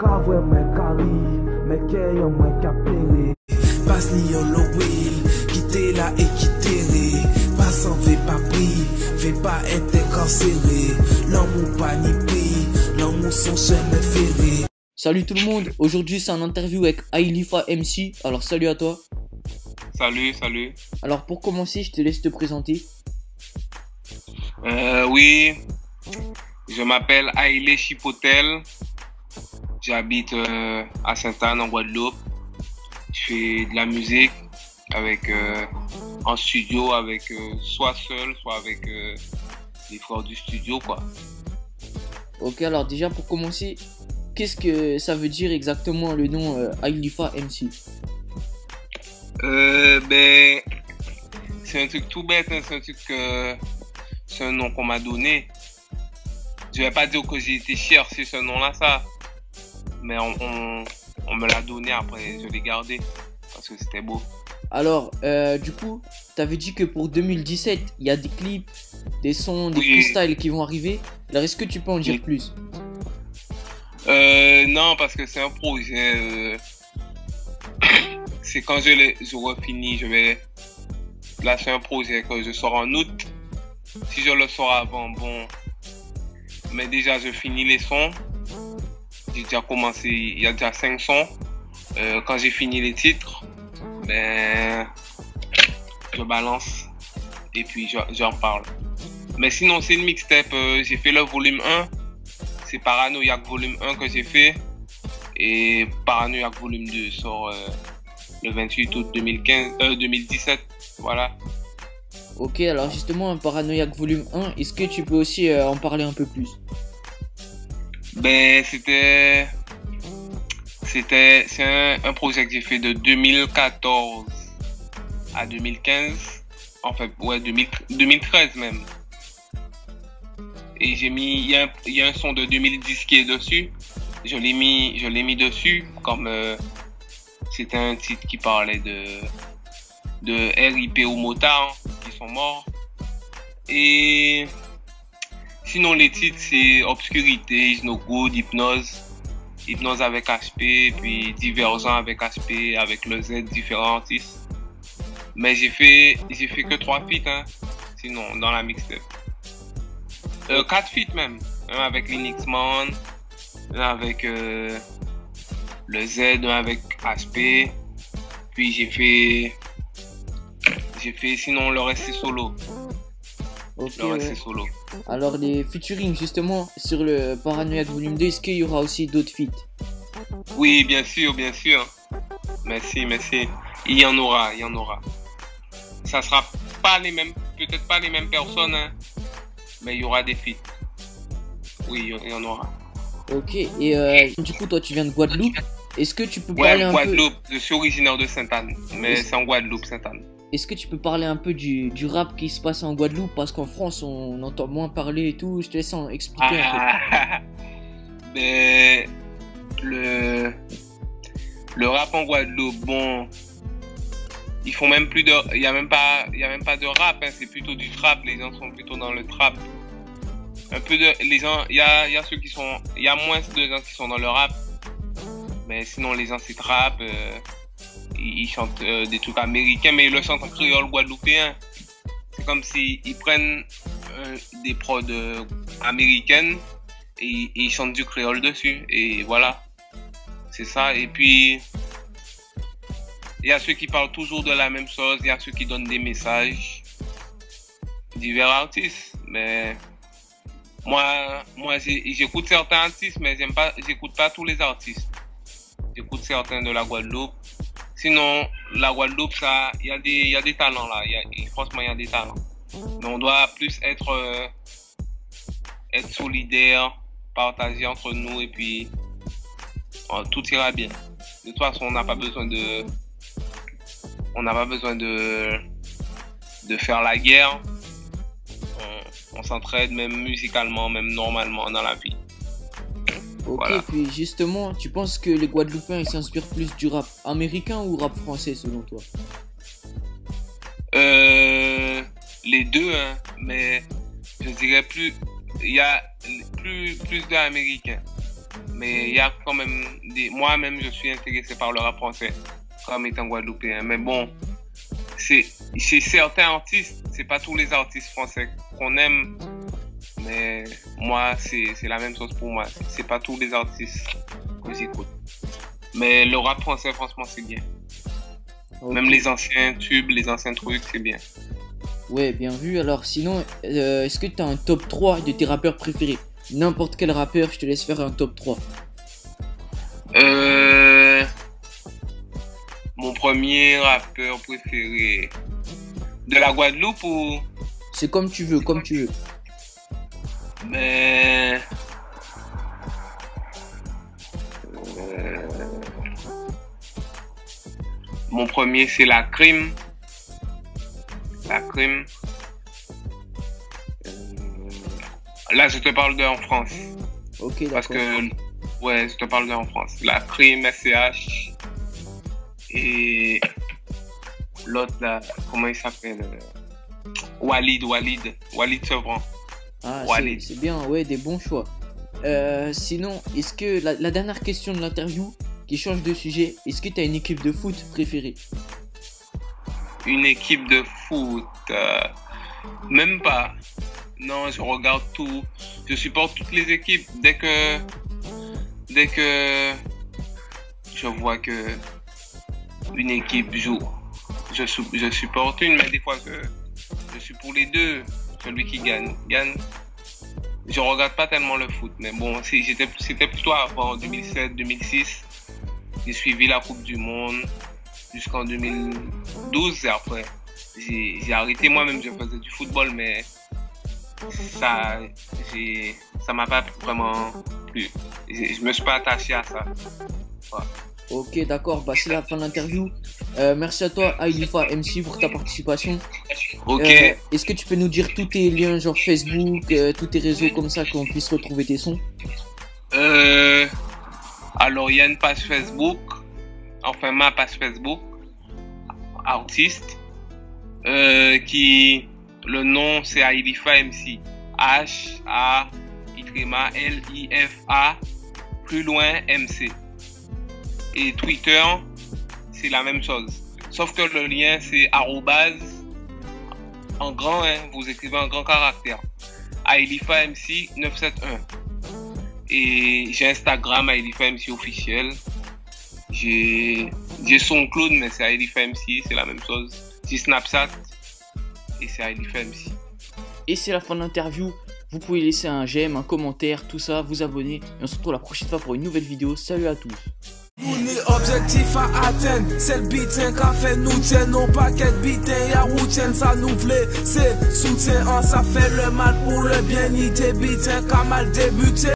ka vwe mwen kari, men ke yon mwen ka pere. Pas li yon lowil, kite la e kite re. Pas an ve pa pri, ve pa ete kansere. L'amour pa ni pri, l'amour son chemin ferré. Salut tout le monde, aujourd'hui c'est un interview avec Ailifa MC, alors salut à toi. Salut, salut. Alors pour commencer, je te laisse te présenter. Oui, je m'appelle Ailé Chipotel, j'habite à Sainte-Anne en Guadeloupe. Je fais de la musique avec en studio, avec soit seul, soit avec les frères du studio quoi. Ok, alors déjà pour commencer, qu'est-ce que ça veut dire exactement le nom Ailifa MC? Ben, c'est un truc tout bête, hein, c'est un nom qu'on m'a donné. Je vais pas dire que j'ai été chercher ce nom-là, ça. Mais on me l'a donné après, je l'ai gardé parce que c'était beau. Alors, du coup, t'avais dit que pour 2017, il y a des clips, des sons, des Oui. freestyles qui vont arriver. Alors, est-ce que tu peux en dire plus? Non, parce que c'est un projet. C'est quand j'aurai fini, je vais. Là, c'est un projet que je sors en août. Si je le sors avant, bon. Mais déjà, je finis les sons. J'ai déjà commencé, il y a déjà 5 sons. Quand j'ai fini les titres, ben, je balance et puis j'en parle. Mais sinon, c'est une mixtape. J'ai fait le volume 1. C'est Paranoïaque volume 1 que j'ai fait. Et Paranoïaque volume 2 sort le 28 août 2017. Voilà. Ok, alors justement, Paranoïaque volume 1, est-ce que tu peux aussi en parler un peu plus? Ben, c'est un projet que j'ai fait de 2014 à 2015. En fait, ouais, 2013 même. Et il y a un son de 2010 qui est dessus. Je l'ai mis dessus comme c'était un titre qui parlait de RIP aux motards qui sont morts. Et sinon les titres c'est Obscurité, Is No Good, Hypnose avec HP, puis Divergent avec HP, avec le Z, différents artistes. Mais j'ai fait que 3 feats hein, sinon dans la mixtape. 4 feats même, un avec Linuxman, un avec le Z, un avec HP, puis j'ai fait sinon le reste c'est solo. Ok, Le reste ouais. c'est solo. Alors les featuring justement sur le Paranoïaque volume 2, est-ce qu'il y aura aussi d'autres feats? Oui, bien sûr, bien sûr. Merci. Il y en aura. Ça sera pas les mêmes, peut-être pas les mêmes personnes, hein, mais il y aura des feats. Oui, il y en aura. Ok, et du coup toi tu viens de Guadeloupe, est-ce que tu peux parler Ouais, un Guadeloupe. Je suis originaire de Sainte-Anne, mais c'est en Guadeloupe, Sainte-Anne. Est-ce que tu peux parler un peu du rap qui se passe en Guadeloupe, parce qu'en France on entend moins parler et tout, je te laisse en expliquer un peu. Mais le rap en Guadeloupe, bon, ils font même plus de, il y a même pas de rap, hein, c'est plutôt du trap. Les gens sont plutôt dans le trap. Un peu de, les gens, il y a moins de gens qui sont dans le rap, mais sinon les gens c'est trap. Ils chantent des trucs américains, mais ils le chantent en créole guadeloupéen. C'est comme s'ils prennent des prods américaines et ils chantent du créole dessus. Et voilà, c'est ça. Et puis, il y a ceux qui parlent toujours de la même chose, il y a ceux qui donnent des messages, divers artistes. Mais moi j'écoute certains artistes, mais j'écoute pas tous les artistes. J'écoute certains de la Guadeloupe. Sinon, la Guadeloupe, il y a des talents là. Franchement, il y a des talents. Mais on doit plus être solidaire, partager entre nous et puis tout ira bien. De toute façon, on n'a pas besoin de faire la guerre. On s'entraide même musicalement, même normalement dans la vie. Ok, Voilà. puis justement, tu penses que les Guadeloupéens ils s'inspirent plus du rap américain ou rap français selon toi? Les deux, hein, mais je dirais plus, il y a plus d'Américains. Mais il y a quand même des... Moi-même, je suis intéressé par le rap français, comme étant guadeloupéen. Mais bon, c'est certains artistes, c'est pas tous les artistes français qu'on aime. Mais moi, c'est la même chose pour moi. C'est pas tous les artistes que j'écoute. Mais le rap français, franchement, c'est bien. Okay. Même les anciens tubes, les anciens trucs, c'est bien. Ouais, bien vu. Alors sinon, est-ce que tu as un top 3 de tes rappeurs préférés? N'importe quel rappeur, je te laisse faire un top 3. Mon premier rappeur préféré de la Guadeloupe ou... C'est comme tu veux, comme tu veux. Mais... Mon premier, c'est La Crime. La Crime. Là, je te parle d'en France. Ok, d'accord. Parce que, ouais, je te parle d'en France. La Crime, SCH. Et l'autre, là, comment il s'appelle? Walid Sevran. Ah, c'est bien, ouais, des bons choix. Sinon, est-ce que la dernière question de l'interview, qui change de sujet, est-ce que tu as une équipe de foot préférée? Une équipe de foot? Même pas. Non, je regarde tout. Je supporte toutes les équipes. Dès que je vois que une équipe joue, je supporte une, mais des fois je suis pour les deux. Celui qui gagne. Je regarde pas tellement le foot, mais bon, c'était plutôt avant 2007-2006. J'ai suivi la Coupe du Monde jusqu'en 2012 et après j'ai arrêté. Moi-même, je faisais du football, mais ça m'a pas vraiment plu. Je me suis pas attaché à ça. Ouais. Ok, d'accord, bah c'est la fin de l'interview. Merci à toi, Ailifa MC, pour ta participation. Ok. Est-ce que tu peux nous dire tous tes liens, genre Facebook, tous tes réseaux comme ça, qu'on puisse retrouver tes sons? Alors, il y a une page Facebook, enfin ma page Facebook, artiste, qui, le nom c'est Ailifa MC. H-A-I-L-I-F-A, plus loin MC. Et Twitter, c'est la même chose. Sauf que le lien, c'est arrobase, en grand, hein, vous écrivez en grand caractère. Ailifa MC 971. Et j'ai Instagram, Ailifa MC officiel. J'ai SoundCloud, mais c'est Ailifa MC, c'est la même chose. J'ai Snapchat, et c'est Ailifa MC. Et c'est la fin de l'interview. Vous pouvez laisser un j'aime, un commentaire, tout ça, vous abonner. Et on se retrouve la prochaine fois pour une nouvelle vidéo. Salut à tous. Objectif à atteindre, c'est le bitin qu'a fait nous tiens, non pas qu'être bitin, y'a routine, ça nous voulait, c'est soutien, ça fait le mal pour le bien, ni t'es bitin, qu'a mal débuté.